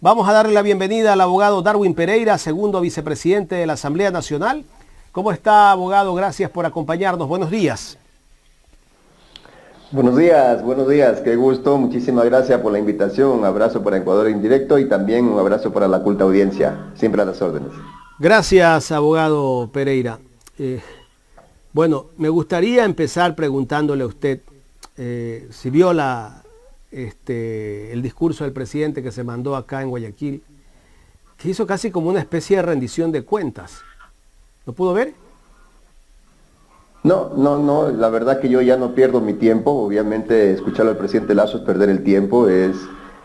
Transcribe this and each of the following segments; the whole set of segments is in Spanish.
Vamos a darle la bienvenida al abogado Darwin Pereira, segundo vicepresidente de la Asamblea Nacional. ¿Cómo está, abogado? Gracias por acompañarnos. Buenos días. Buenos días, qué gusto, muchísimas gracias por la invitación, un abrazo para Ecuador en directo y también un abrazo para la culta audiencia, siempre a las órdenes. Gracias, abogado Pereira. Bueno, me gustaría empezar preguntándole a usted si vio el discurso del presidente que se mandó acá en Guayaquil, que hizo casi como una especie de rendición de cuentas. ¿Lo pudo ver? No, la verdad que yo ya no pierdo mi tiempo, obviamente escuchar al presidente Lasso es perder el tiempo, es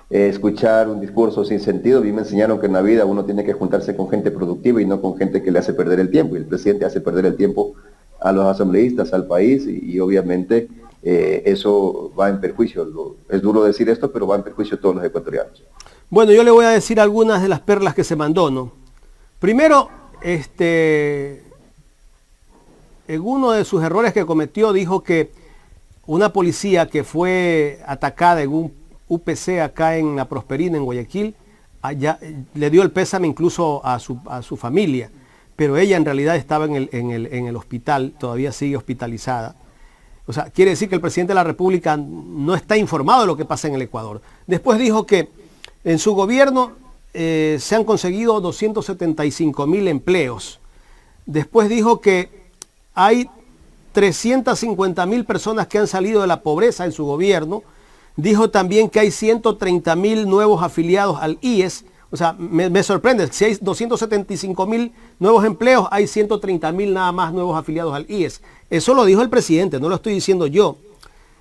escuchar un discurso sin sentido. A mí me enseñaron que en la vida uno tiene que juntarse con gente productiva y no con gente que le hace perder el tiempo, y el presidente hace perder el tiempo a los asambleístas, al país, y obviamente eso va en perjuicio. Es duro decir esto, pero va en perjuicio a todos los ecuatorianos. Bueno, yo le voy a decir algunas de las perlas que se mandó, ¿no? Primero, en uno de sus errores que cometió, dijo que una policía que fue atacada en un UPC acá en La Prosperina, en Guayaquil, le dio el pésame incluso a su familia, pero ella en realidad estaba en el hospital, todavía sigue hospitalizada. O sea, quiere decir que el presidente de la República no está informado de lo que pasa en el Ecuador. Después dijo que en su gobierno se han conseguido 275.000 empleos. Después dijo que hay 350.000 personas que han salido de la pobreza en su gobierno. Dijo también que hay 130.000 nuevos afiliados al IES. O sea, me sorprende, si hay 275.000 nuevos empleos, hay 130.000 nada más nuevos afiliados al IES. Eso lo dijo el presidente, no lo estoy diciendo yo.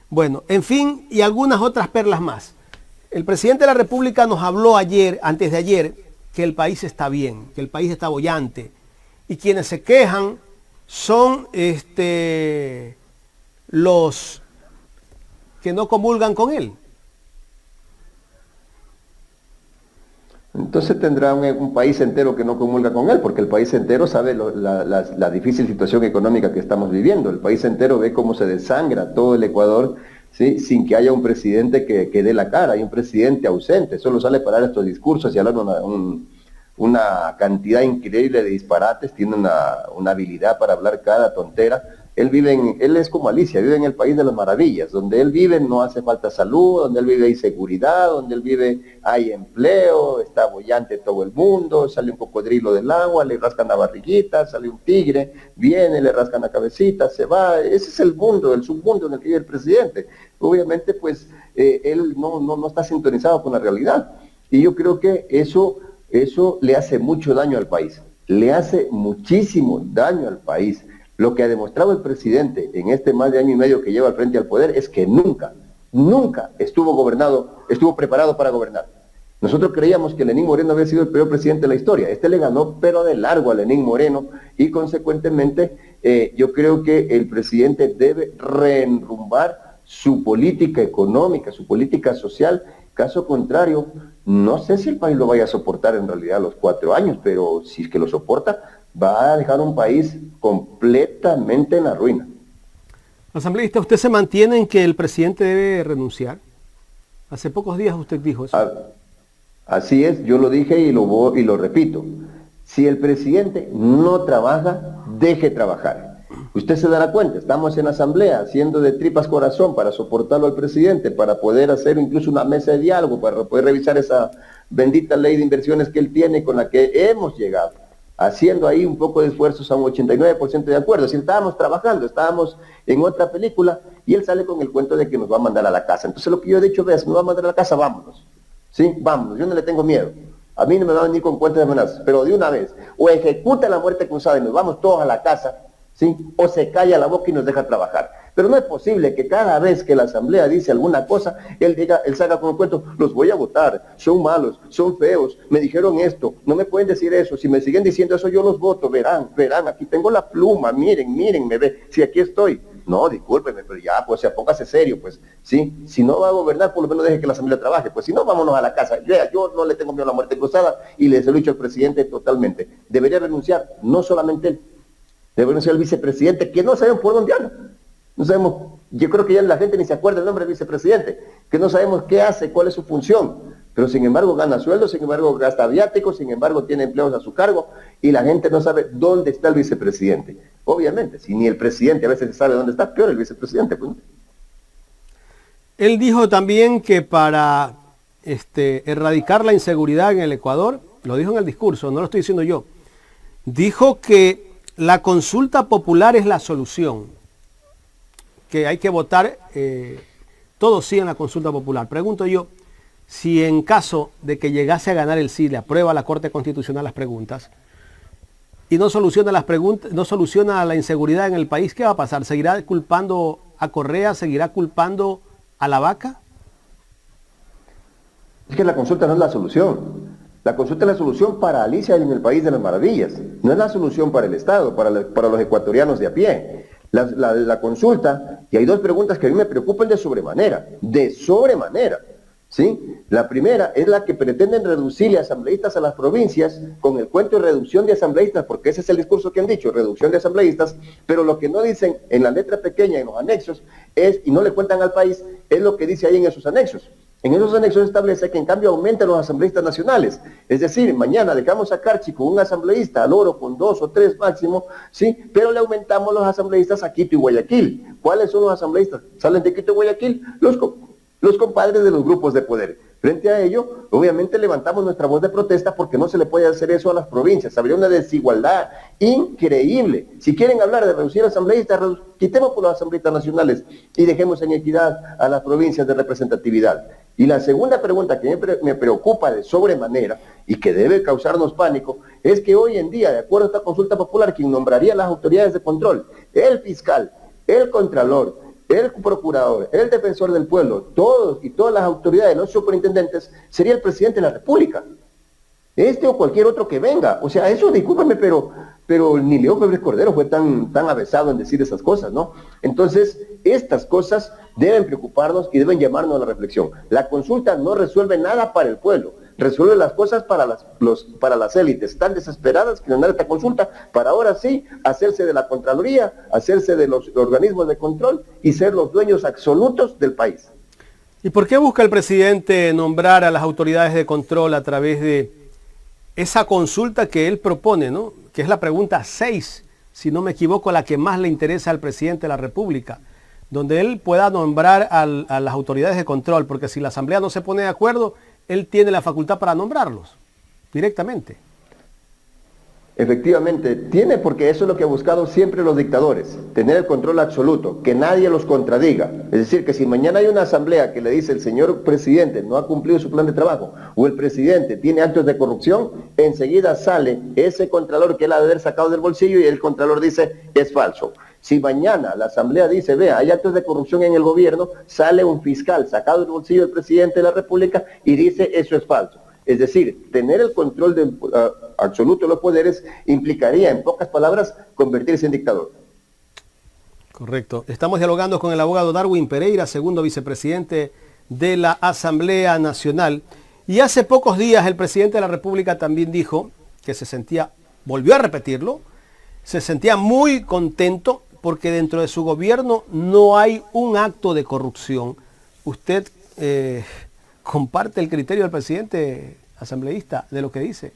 Bueno, en fin, y algunas otras perlas más. El presidente de la República nos habló ayer, antes de ayer, que el país está bien, que el país está boyante. Y quienes se quejan son los que no comulgan con él. Entonces tendrá un país entero que no comulga con él, porque el país entero sabe la difícil situación económica que estamos viviendo. El país entero ve cómo se desangra todo el Ecuador, ¿sí?, sin que haya un presidente que dé la cara. Hay un presidente ausente, solo sale para dar estos discursos y hablar una cantidad increíble de disparates, tiene una habilidad para hablar cada tontera. Él es como Alicia, vive en el país de las maravillas. Donde él vive no hace falta salud, donde él vive hay seguridad, donde él vive hay empleo, está boyante todo el mundo, sale un cocodrilo del agua, le rascan la barriguita, sale un tigre, viene, le rascan la cabecita, se va. Ese es el mundo, el submundo en el que vive el presidente. Obviamente, pues, él no está sintonizado con la realidad. Y yo creo que eso le hace mucho daño al país, le hace muchísimo daño al país. Lo que ha demostrado el presidente en este más de año y medio que lleva al frente al poder es que nunca estuvo preparado para gobernar. Nosotros creíamos que Lenín Moreno había sido el peor presidente de la historia. Este le ganó, pero de largo, a Lenín Moreno, y consecuentemente yo creo que el presidente debe reenrumbar su política económica, su política social. Caso contrario, no sé si el país lo vaya a soportar en realidad los 4 años, pero si es que lo soporta, va a dejar un país completamente en la ruina. Asambleísta, ¿usted se mantiene en que el presidente debe renunciar? Hace pocos días usted dijo eso. Así es, yo lo dije y lo repito. Si el presidente no trabaja, deje trabajar. Usted se dará cuenta, estamos en asamblea haciendo de tripas corazón para soportarlo al presidente, para poder hacer incluso una mesa de diálogo, para poder revisar esa bendita ley de inversiones que él tiene, con la que hemos llegado, haciendo ahí un poco de esfuerzos a un 89% de acuerdo. Si estábamos trabajando, estábamos en otra película, y él sale con el cuento de que nos va a mandar a la casa. Entonces lo que yo he dicho es, nos va a mandar a la casa, vámonos. ¿Sí? Vámonos, yo no le tengo miedo. A mí no me va a venir con cuentos de amenazas, pero de una vez, o ejecuta la muerte cruzada y nos vamos todos a la casa, ¿sí?, o se calla la boca y nos deja trabajar. Pero no es posible que cada vez que la asamblea dice alguna cosa, él salga con el cuento, los voy a votar, son malos, son feos, me dijeron esto, no me pueden decir eso, si me siguen diciendo eso yo los voto, verán, aquí tengo la pluma, miren, me ve, si aquí estoy. No, discúlpeme, pero ya, pues, póngase serio, pues, ¿sí? Si no va a gobernar, por lo menos deje que la asamblea trabaje, pues, si no, vámonos a la casa. Yo no le tengo miedo a la muerte cruzada, y les he dicho al presidente totalmente, debería renunciar, no solamente él, debe renunciar el vicepresidente, que no sabemos por dónde anda. No sabemos, yo creo que ya la gente ni se acuerda del nombre del vicepresidente, que no sabemos qué hace, cuál es su función. pero sin embargo gana sueldo, sin embargo gasta viáticos, sin embargo tiene empleos a su cargo y la gente no sabe dónde está el vicepresidente. Obviamente, si ni el presidente a veces sabe dónde está, peor el vicepresidente. Pues. Él dijo también que para erradicar la inseguridad en el Ecuador, lo dijo en el discurso, no lo estoy diciendo yo, dijo que la consulta popular es la solución, que hay que votar todos sí en la consulta popular. Pregunto yo, si en caso de que llegase a ganar el sí, le aprueba la Corte Constitucional las preguntas, y no soluciona las preguntas, no soluciona la inseguridad en el país, ¿qué va a pasar? ¿Seguirá culpando a Correa? ¿Seguirá culpando a la vaca? Es que la consulta no es la solución. La consulta es la solución para Alicia en el País de las Maravillas. No es la solución para el Estado, para los ecuatorianos de a pie. La consulta, y hay dos preguntas que a mí me preocupan de sobremanera. ¿Sí? La primera es la que pretenden reducirle asambleístas a las provincias con el cuento de reducción de asambleístas, porque ese es el discurso que han dicho, reducción de asambleístas, pero lo que no dicen en la letra pequeña, en los anexos, y no le cuentan al país, es lo que dice ahí en esos anexos. En esos anexos establece que en cambio aumentan los asambleístas nacionales. Es decir, mañana dejamos a Carchi con un asambleísta, al Oro con 2 o 3 máximo, ¿sí? Pero le aumentamos los asambleístas a Quito y Guayaquil. ¿Cuáles son los asambleístas? ¿Salen de Quito y Guayaquil? Los compadres de los grupos de poder. Frente a ello, obviamente levantamos nuestra voz de protesta porque no se le puede hacer eso a las provincias. Habría una desigualdad increíble. Si quieren hablar de reducir asambleístas, quitemos por los asambleístas nacionales y dejemos en equidad a las provincias de representatividad. Y la segunda pregunta que me preocupa de sobremanera y que debe causarnos pánico es que hoy en día, de acuerdo a esta consulta popular, quien nombraría las autoridades de control, el fiscal, el contralor, el procurador, el defensor del pueblo, todos y todas las autoridades, los superintendentes, sería el presidente de la República. Este o cualquier otro que venga. O sea, eso, discúlpame, pero ni León Febres Cordero fue tan avesado en decir esas cosas, ¿no? Entonces, estas cosas deben preocuparnos y deben llamarnos a la reflexión. La consulta no resuelve nada para el pueblo, resuelve las cosas para las élites. Están desesperadas que ganar esta consulta para ahora sí hacerse de la Contraloría, hacerse de los organismos de control y ser los dueños absolutos del país. ¿Y por qué busca el presidente nombrar a las autoridades de control a través de esa consulta que él propone, ¿no? Que es la pregunta 6, si no me equivoco, la que más le interesa al presidente de la República, donde él pueda nombrar a las autoridades de control, porque si la Asamblea no se pone de acuerdo, él tiene la facultad para nombrarlos directamente. Efectivamente, tiene, porque eso es lo que han buscado siempre los dictadores, tener el control absoluto, que nadie los contradiga. Es decir, que si mañana hay una asamblea que le dice el señor presidente no ha cumplido su plan de trabajo, o el presidente tiene actos de corrupción, enseguida sale ese contralor que él ha de haber sacado del bolsillo y el contralor dice es falso. Si mañana la asamblea dice, vea, hay actos de corrupción en el gobierno, sale un fiscal sacado del bolsillo del presidente de la República y dice eso es falso. Es decir, tener el control absoluto de los poderes implicaría, en pocas palabras, convertirse en dictador. Correcto. Estamos dialogando con el abogado Darwin Pereira, segundo vicepresidente de la Asamblea Nacional. Y hace pocos días el presidente de la República también dijo que se sentía, volvió a repetirlo, se sentía muy contento porque dentro de su gobierno no hay un acto de corrupción. ¿Usted comparte el criterio del presidente asambleísta de lo que dice?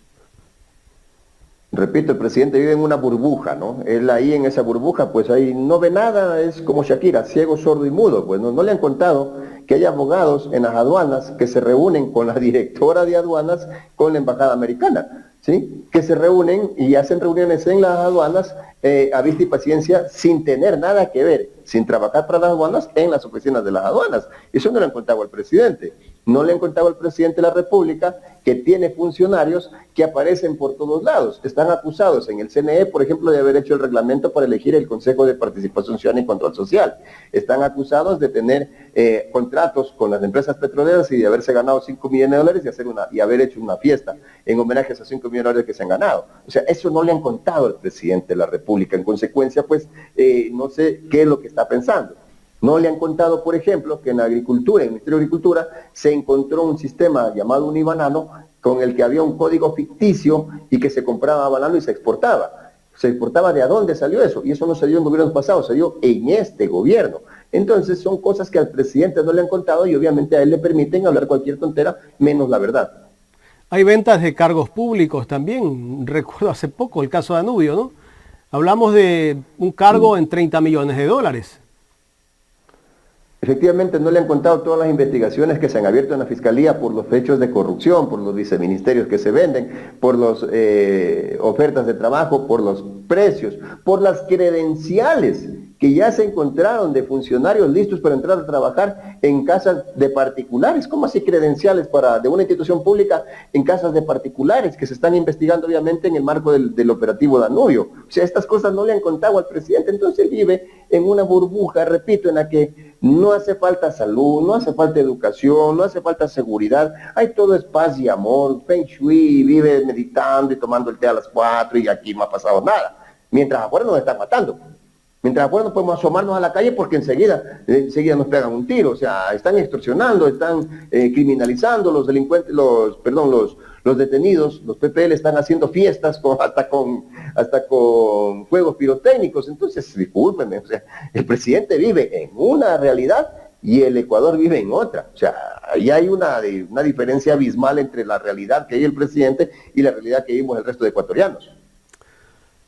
Repito, el presidente vive en una burbuja, ¿no? Él ahí en esa burbuja, pues ahí no ve nada, es como Shakira, ciego, sordo y mudo. Pues no le han contado que hay abogados en las aduanas que se reúnen con la directora de aduanas con la embajada americana, ¿sí? Que se reúnen y hacen reuniones en las aduanas a vista y paciencia sin tener nada que ver, sin trabajar para las aduanas en las oficinas de las aduanas. Eso no le han contado al presidente. No le han contado al presidente de la República que tiene funcionarios que aparecen por todos lados. Están acusados en el CNE, por ejemplo, de haber hecho el reglamento para elegir el Consejo de Participación Ciudadana y Control Social. Están acusados de tener contratos con las empresas petroleras y de haberse ganado 5 millones de dólares y haber hecho una fiesta en homenaje a esos 5 millones de dólares que se han ganado. O sea, eso no le han contado al presidente de la República. En consecuencia, pues, no sé qué es lo que está pensando. No le han contado, por ejemplo, que en Agricultura, en el Ministerio de Agricultura, se encontró un sistema llamado Unibanano con el que había un código ficticio y que se compraba banano y se exportaba. ¿Se exportaba? ¿De dónde salió eso? Y eso no se dio en gobiernos pasados, se dio en este gobierno. Entonces son cosas que al presidente no le han contado y obviamente a él le permiten hablar cualquier tontera menos la verdad. Hay ventas de cargos públicos también. Recuerdo hace poco el caso de Danubio, ¿no? Hablamos de un cargo en 30 millones de dólares. Efectivamente, no le han contado todas las investigaciones que se han abierto en la Fiscalía por los hechos de corrupción, por los viceministerios que se venden, por las ofertas de trabajo, por los precios, por las credenciales que ya se encontraron de funcionarios listos para entrar a trabajar en casas de particulares. ¿Cómo así credenciales de una institución pública en casas de particulares que se están investigando obviamente en el marco del operativo Danubio? O sea, estas cosas no le han contado al presidente, entonces él vive en una burbuja, repito, en la que no hace falta salud, no hace falta educación, no hace falta seguridad, hay todo es paz y amor, Feng Shui, vive meditando y tomando el té a las 4 y aquí no ha pasado nada. Mientras afuera nos están matando. Mientras afuera no podemos asomarnos a la calle porque enseguida nos pegan un tiro, o sea, están extorsionando, están criminalizando los delincuentes, los detenidos, los PPL están haciendo fiestas hasta con fuegos pirotécnicos. Entonces, discúlpenme, o sea, el presidente vive en una realidad y el Ecuador vive en otra. O sea, ahí hay una diferencia abismal entre la realidad que hay el presidente y la realidad que vivimos el resto de ecuatorianos.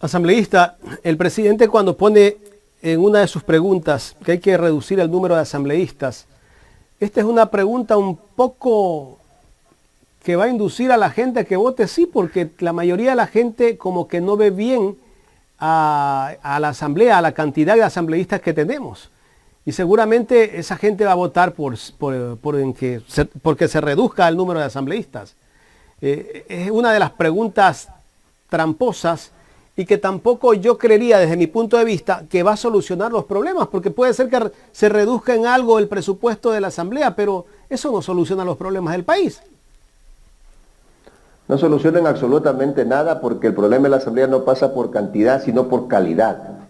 Asambleísta, el presidente cuando pone en una de sus preguntas que hay que reducir el número de asambleístas, esta es una pregunta un poco que va a inducir a la gente a que vote sí, porque la mayoría de la gente como que no ve bien a la asamblea, a la cantidad de asambleístas que tenemos. Y seguramente esa gente va a votar porque se reduzca el número de asambleístas. Es una de las preguntas tramposas y que tampoco yo creería desde mi punto de vista que va a solucionar los problemas, porque puede ser que se reduzca en algo el presupuesto de la asamblea, pero eso no soluciona los problemas del país. No solucionan absolutamente nada porque el problema de la asamblea no pasa por cantidad, sino por calidad.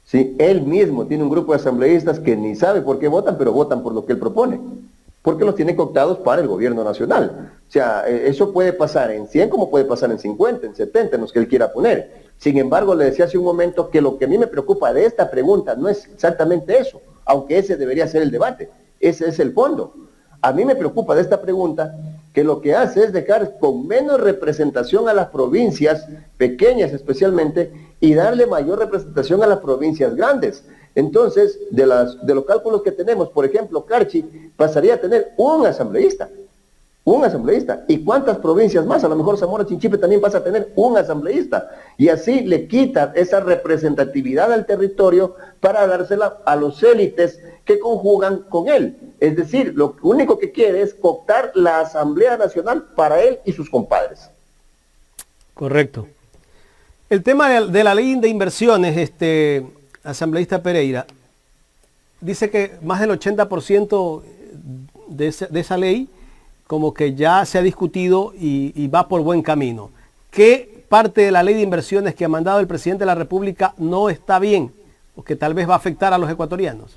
¿Sí? Él mismo tiene un grupo de asambleístas que ni sabe por qué votan, pero votan por lo que él propone, porque los tiene cooptados para el gobierno nacional. O sea, eso puede pasar en 100 como puede pasar en 50, en 70, en los que él quiera poner. Sin embargo, le decía hace un momento que lo que a mí me preocupa de esta pregunta no es exactamente eso, aunque ese debería ser el debate, ese es el fondo. A mí me preocupa de esta pregunta que lo que hace es dejar con menos representación a las provincias pequeñas especialmente y darle mayor representación a las provincias grandes. Entonces, de los cálculos que tenemos, por ejemplo, Carchi pasaría a tener un asambleísta. ¿Y cuántas provincias más? A lo mejor Zamora Chinchipe también pasa a tener un asambleísta. Y así le quita esa representatividad al territorio para dársela a los élites que conjugan con él. Es decir, lo único que quiere es cooptar la Asamblea Nacional para él y sus compadres. Correcto. El tema de la ley de inversiones, asambleísta Pereira, dice que más del 80% de esa ley como que ya se ha discutido y va por buen camino. ¿Qué parte de la ley de inversiones que ha mandado el presidente de la República no está bien o que tal vez va a afectar a los ecuatorianos?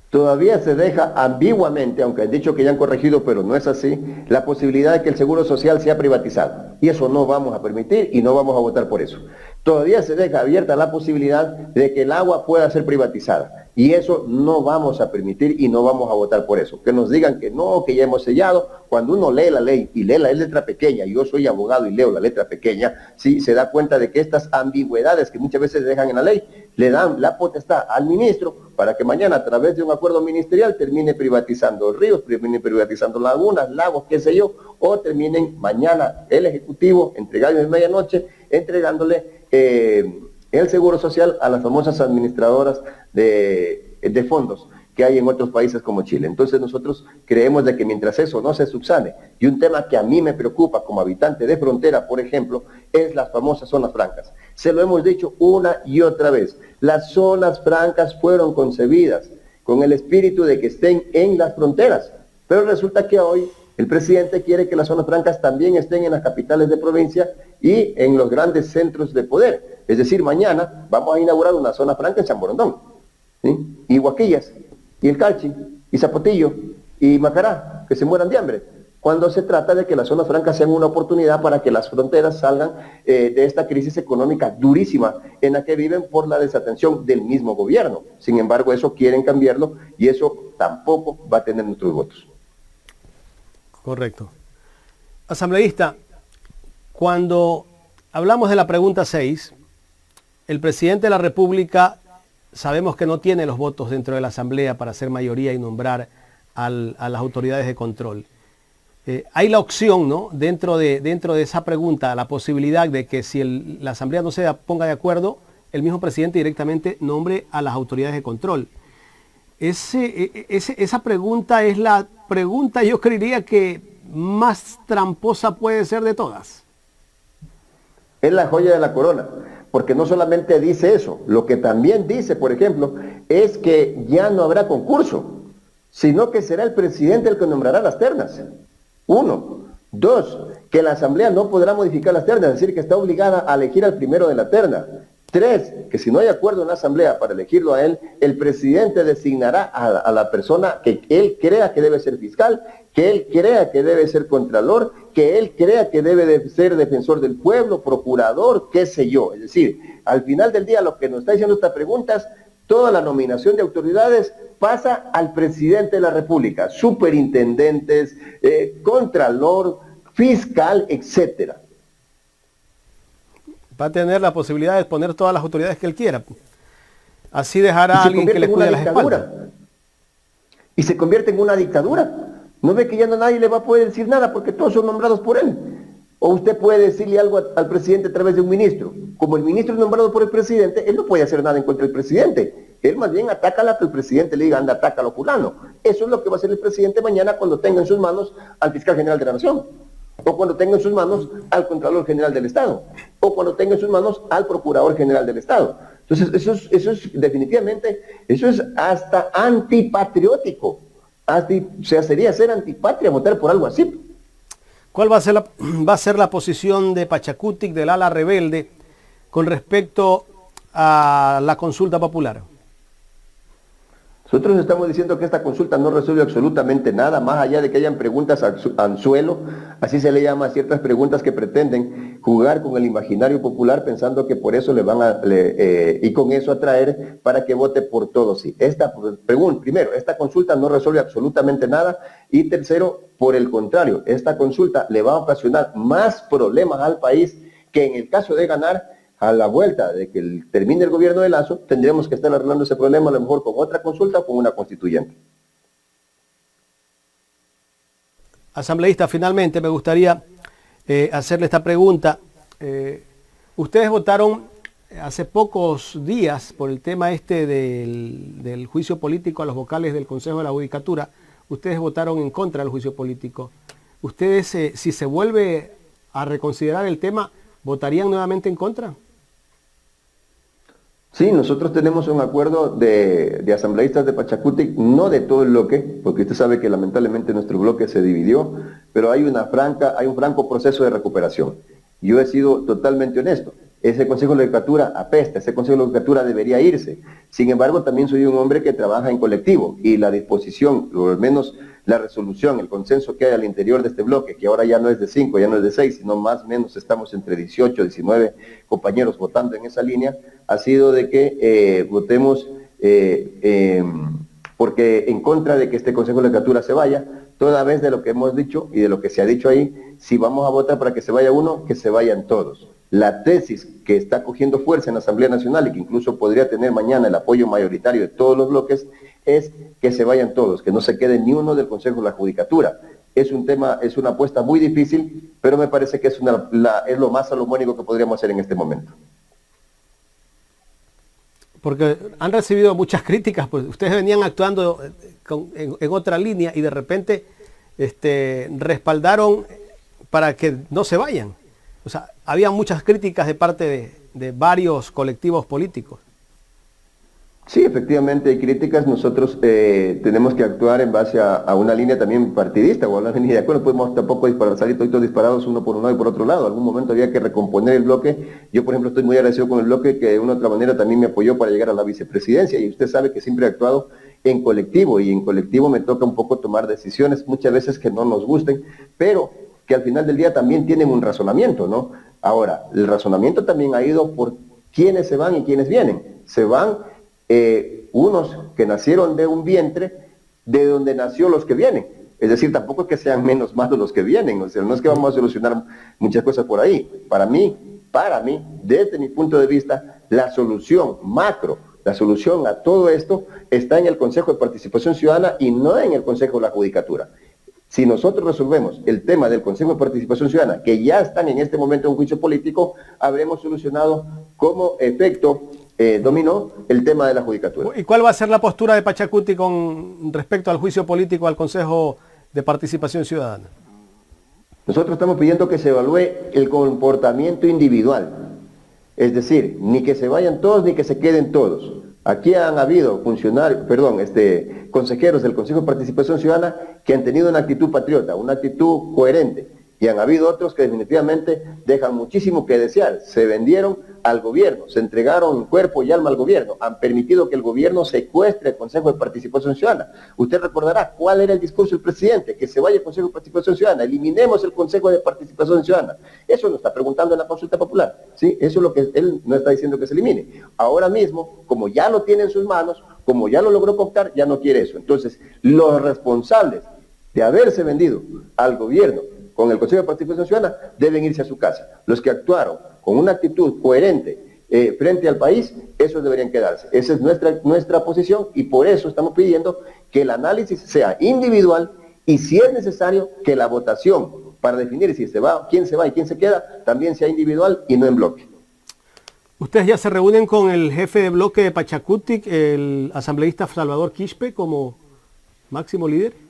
Todavía se deja ambiguamente, aunque han dicho que ya han corregido, pero no es así, la posibilidad de que el seguro social sea privatizado. Y eso no vamos a permitir y no vamos a votar por eso. Todavía se deja abierta la posibilidad de que el agua pueda ser privatizada. Y eso no vamos a permitir y no vamos a votar por eso. Que nos digan que no, que ya hemos sellado. Cuando uno lee la ley y lee la letra pequeña, y yo soy abogado y leo la letra pequeña, sí, se da cuenta de que estas ambigüedades que muchas veces dejan en la ley, le dan la potestad al ministro para que mañana a través de un acuerdo ministerial termine privatizando ríos, termine privatizando lagunas, lagos, qué sé yo, o terminen mañana el Ejecutivo, entregando en medianoche, entregándole el seguro social a las famosas administradoras de fondos que hay en otros países como Chile. Entonces nosotros creemos de que mientras eso no se subsane, y un tema que a mí me preocupa como habitante de frontera, por ejemplo, es las famosas zonas francas. Se lo hemos dicho una y otra vez, las zonas francas fueron concebidas con el espíritu de que estén en las fronteras, pero resulta que hoy el presidente quiere que las zonas francas también estén en las capitales de provincia y en los grandes centros de poder. Es decir, mañana vamos a inaugurar una zona franca en San Borondón, ¿sí? Y Huaquillas, y El Calchi, y Zapotillo, y Macará, que se mueran de hambre. cuando se trata de que las zonas francas sean una oportunidad para que las fronteras salgan de esta crisis económica durísima en la que viven por la desatención del mismo gobierno. Sin embargo, eso quieren cambiarlo y eso tampoco va a tener nuestros votos. Correcto. Asambleísta, cuando hablamos de la pregunta 6, el presidente de la República sabemos que no tiene los votos dentro de la Asamblea para hacer mayoría y nombrar a las autoridades de control. Hay la opción, ¿no?, dentro de esa pregunta, la posibilidad de que si la Asamblea no se ponga de acuerdo, el mismo presidente directamente nombre a las autoridades de control. Esa pregunta es la pregunta, yo creería, que más tramposa puede ser de todas. Es la joya de la corona, porque no solamente dice eso, lo que también dice, por ejemplo, es que ya no habrá concurso, sino que será el presidente el que nombrará las ternas. 1. 2. Que la Asamblea no podrá modificar las ternas, es decir, que está obligada a elegir al primero de la terna. 3. Que si no hay acuerdo en la Asamblea para elegirlo a él, el presidente designará a la persona que él crea que debe ser fiscal, que él crea que debe ser contralor, que él crea que debe de ser defensor del pueblo, procurador, qué sé yo. Es decir, al final del día lo que nos está diciendo esta pregunta es toda la nominación de autoridades pasa al presidente de la República, superintendentes, contralor, fiscal, etcétera. Va a tener la posibilidad de poner todas las autoridades que él quiera. Así dejará a alguien que le cuide las espaldas. Y se convierte en una dictadura. No ve que ya no nadie le va a poder decir nada porque todos son nombrados por él. O usted puede decirle algo al presidente a través de un ministro. Como el ministro es nombrado por el presidente, él no puede hacer nada en contra del presidente. Él más bien ataca a que el presidente le diga, anda, atácalo fulano. Eso es lo que va a hacer el presidente mañana cuando tenga en sus manos al fiscal general de la nación. O cuando tenga en sus manos al Contralor General del Estado. O cuando tenga en sus manos al Procurador General del Estado. Entonces, eso es definitivamente, eso es hasta antipatriótico. Sería ser antipatria votar por algo así. ¿Cuál va a ser la posición de Pachacutic, del ala rebelde, con respecto a la consulta popular? Nosotros estamos diciendo que esta consulta no resuelve absolutamente nada, más allá de que hayan preguntas anzuelo, así se le llama a ciertas preguntas que pretenden jugar con el imaginario popular pensando que por eso y con eso atraer para que vote por todos. Sí, primero, esta consulta no resuelve absolutamente nada y tercero, por el contrario, esta consulta le va a ocasionar más problemas al país que en el caso de ganar. A la vuelta de que termine el gobierno de Lazo, tendremos que estar arreglando ese problema a lo mejor con otra consulta o con una constituyente. Asambleísta, finalmente me gustaría hacerle esta pregunta. Ustedes votaron hace pocos días por el tema del juicio político a los vocales del Consejo de la Judicatura. Ustedes votaron en contra del juicio político. Ustedes, si se vuelve a reconsiderar el tema, ¿votarían nuevamente en contra? Sí, nosotros tenemos un acuerdo de asambleístas de Pachacutic, no de todo el bloque, porque usted sabe que lamentablemente nuestro bloque se dividió, pero hay un franco proceso de recuperación. Yo he sido totalmente honesto. Ese Consejo de la Judicatura apesta, ese Consejo de la Judicatura debería irse. Sin embargo, también soy un hombre que trabaja en colectivo y la disposición, o al menos la resolución, el consenso que hay al interior de este bloque, que ahora ya no es de 5, ya no es de 6, sino más o menos estamos entre 18, 19 compañeros votando en esa línea, ha sido de que votemos porque en contra de que este Consejo de la Judicatura se vaya, toda vez de lo que hemos dicho y de lo que se ha dicho ahí, si vamos a votar para que se vaya uno, que se vayan todos. La tesis que está cogiendo fuerza en la Asamblea Nacional y que incluso podría tener mañana el apoyo mayoritario de todos los bloques es que se vayan todos, que no se quede ni uno del Consejo de la Judicatura. Es una apuesta muy difícil, pero me parece que es lo más salomónico que podríamos hacer en este momento. Porque han recibido muchas críticas, pues ustedes venían actuando en otra línea y de repente respaldaron para que no se vayan. O sea, había muchas críticas de parte de varios colectivos políticos. Sí, efectivamente hay críticas. Nosotros tenemos que actuar en base a una línea también partidista o a una línea de acuerdo. No podemos tampoco salir todos disparados uno por un lado y por otro lado. Algún momento había que recomponer el bloque. Yo, por ejemplo, estoy muy agradecido con el bloque que de una u otra manera también me apoyó para llegar a la vicepresidencia. Y usted sabe que siempre he actuado en colectivo y en colectivo me toca un poco tomar decisiones, muchas veces que no nos gusten, pero que al final del día también tienen un razonamiento, ¿no? Ahora, el razonamiento también ha ido por quiénes se van y quiénes vienen. Se van unos que nacieron de un vientre de donde nació los que vienen. Es decir, tampoco es que sean menos malos los que vienen, o sea, no es que vamos a solucionar muchas cosas por ahí. Para mí, desde mi punto de vista, la solución macro, la solución a todo esto está en el Consejo de Participación Ciudadana y no en el Consejo de la Judicatura. Si nosotros resolvemos el tema del Consejo de Participación Ciudadana, que ya están en este momento en un juicio político, habremos solucionado como efecto dominó el tema de la judicatura. ¿Y cuál va a ser la postura de Pachacuti con respecto al juicio político al Consejo de Participación Ciudadana? Nosotros estamos pidiendo que se evalúe el comportamiento individual. Es decir, ni que se vayan todos ni que se queden todos. Aquí han habido consejeros del Consejo de Participación Ciudadana que han tenido una actitud patriota, una actitud coherente. Y han habido otros que definitivamente dejan muchísimo que desear. Se vendieron al gobierno, se entregaron cuerpo y alma al gobierno, han permitido que el gobierno secuestre el Consejo de Participación Ciudadana. Usted recordará cuál era el discurso del presidente, que se vaya el Consejo de Participación Ciudadana, eliminemos el Consejo de Participación Ciudadana. Eso lo está preguntando en la consulta popular, ¿sí? Eso es lo que él no está diciendo que se elimine. Ahora mismo, como ya lo tiene en sus manos, como ya lo logró cooptar, ya no quiere eso. Entonces, los responsables de haberse vendido al gobierno con el Consejo de Participación Ciudadana deben irse a su casa. Los que actuaron con una actitud coherente frente al país, esos deberían quedarse. Esa es nuestra posición y por eso estamos pidiendo que el análisis sea individual y si es necesario que la votación para definir si se va, quién se va y quién se queda, también sea individual y no en bloque. ¿Ustedes ya se reúnen con el jefe de bloque de Pachacuti, el asambleísta Salvador Quispe, como máximo líder?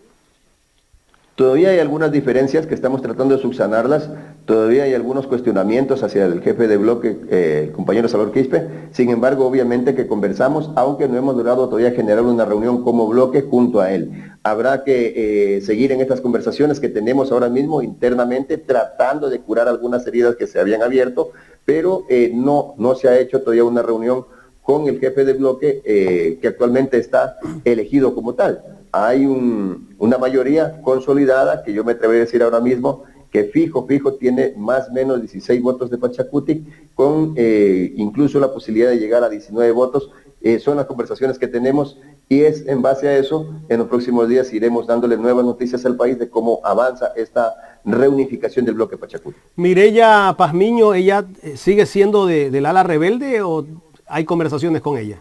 Todavía hay algunas diferencias que estamos tratando de subsanarlas, todavía hay algunos cuestionamientos hacia el jefe de bloque, el compañero Salvador Quispe, sin embargo, obviamente que conversamos, aunque no hemos logrado todavía generar una reunión como bloque junto a él. Habrá que seguir en estas conversaciones que tenemos ahora mismo internamente, tratando de curar algunas heridas que se habían abierto, pero no se ha hecho todavía una reunión con el jefe de bloque que actualmente está elegido como tal. Hay una mayoría consolidada, que yo me atrevo a decir ahora mismo, que fijo tiene más o menos 16 votos de Pachacuti, con incluso la posibilidad de llegar a 19 votos. Son las conversaciones que tenemos y es en base a eso, en los próximos días iremos dándole nuevas noticias al país de cómo avanza esta reunificación del bloque Pachacuti. Mireya Pazmiño, ¿ella sigue siendo del ala rebelde o hay conversaciones con ella?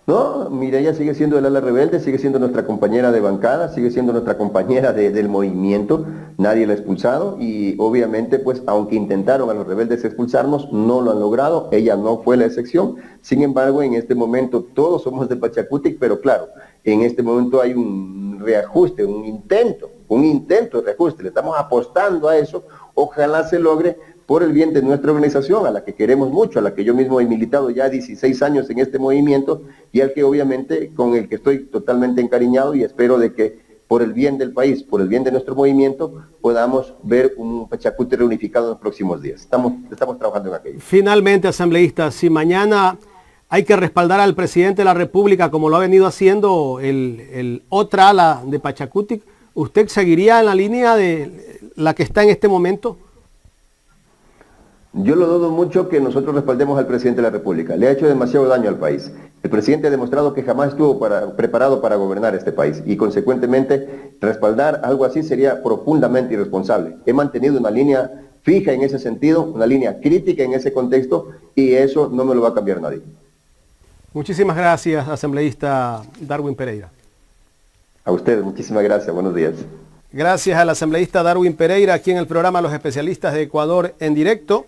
No, Mireya sigue siendo del ala rebelde, sigue siendo nuestra compañera de bancada, sigue siendo nuestra compañera del movimiento, nadie la ha expulsado y obviamente pues aunque intentaron a los rebeldes expulsarnos, no lo han logrado, ella no fue la excepción, sin embargo en este momento todos somos de Pachacuti, pero claro, en este momento hay un reajuste, un intento de reajuste, le estamos apostando a eso, ojalá se logre por el bien de nuestra organización, a la que queremos mucho, a la que yo mismo he militado ya 16 años en este movimiento y al que obviamente con el que estoy totalmente encariñado y espero de que por el bien del país, por el bien de nuestro movimiento, podamos ver un Pachacuti reunificado en los próximos días. Estamos trabajando en aquello. Finalmente, asambleísta, si mañana hay que respaldar al presidente de la República como lo ha venido haciendo el otra ala de Pachacuti, ¿usted seguiría en la línea de la que está en este momento? Yo lo dudo mucho que nosotros respaldemos al presidente de la República. Le ha hecho demasiado daño al país. El presidente ha demostrado que jamás estuvo preparado para gobernar este país y consecuentemente respaldar algo así sería profundamente irresponsable. He mantenido una línea fija en ese sentido, una línea crítica en ese contexto y eso no me lo va a cambiar nadie. Muchísimas gracias, asambleísta Darwin Pereira. A ustedes, muchísimas gracias. Buenos días. Gracias al asambleísta Darwin Pereira aquí en el programa Los Especialistas de Ecuador en directo.